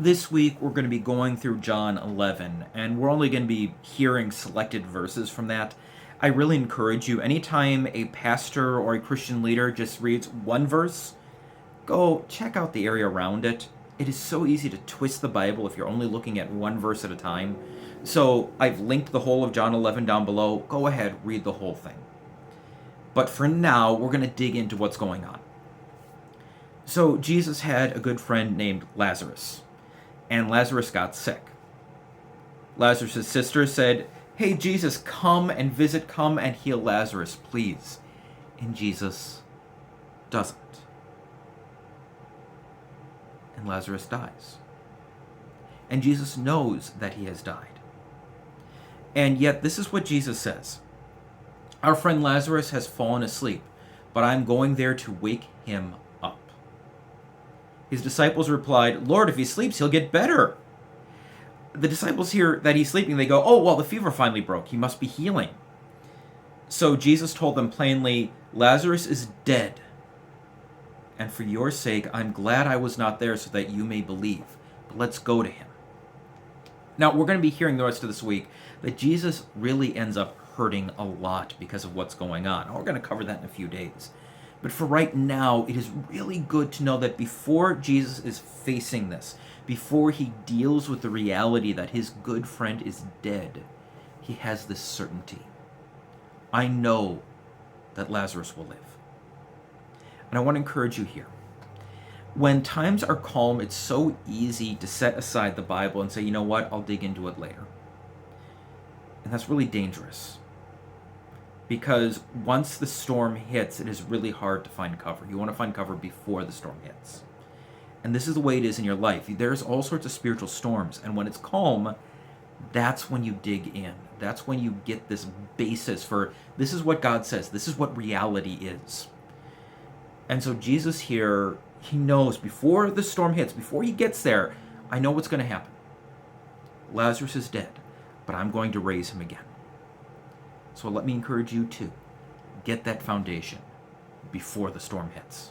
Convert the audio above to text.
This week we're going to be going through John 11, and we're only going to be hearing selected verses from that. I really encourage you, anytime a pastor or a Christian leader just reads one verse, go check out the area around it. It is so easy to twist the Bible if you're only looking at one verse at a time. So I've linked the whole of John 11 down below. Go ahead, read the whole thing. But for now, we're going to dig into what's going on. So Jesus had a good friend named Lazarus, and Lazarus got sick. Lazarus' sister said, "Hey, Jesus, come and visit, come and heal Lazarus, please." And Jesus doesn't. And Lazarus dies. And Jesus knows that he has died. And yet, this is what Jesus says. "Our friend Lazarus has fallen asleep, but I'm going there to wake him up." His disciples replied, "Lord, if he sleeps, he'll get better." The disciples hear that he's sleeping. They go, "Oh, well, the fever finally broke. He must be healing." So Jesus told them plainly, "Lazarus is dead. And for your sake, I'm glad I was not there so that you may believe. But let's go to him." Now, we're going to be hearing the rest of this week that Jesus really ends up hurting a lot because of what's going on. And we're going to cover that in a few days. But for right now, it is really good to know that before Jesus is facing this, before he deals with the reality that his good friend is dead, he has this certainty. I know that Lazarus will live. And I want to encourage you here. When times are calm, it's so easy to set aside the Bible and say, you know what, I'll dig into it later. And that's really dangerous. Because once the storm hits, it is really hard to find cover. You want to find cover before the storm hits. And this is the way it is in your life. There's all sorts of spiritual storms. And when it's calm, that's when you dig in. That's when you get this basis for, this is what God says. This is what reality is. And so Jesus here, he knows before the storm hits, before he gets there, I know what's going to happen. Lazarus is dead, but I'm going to raise him again. So let me encourage you to get that foundation before the storm hits.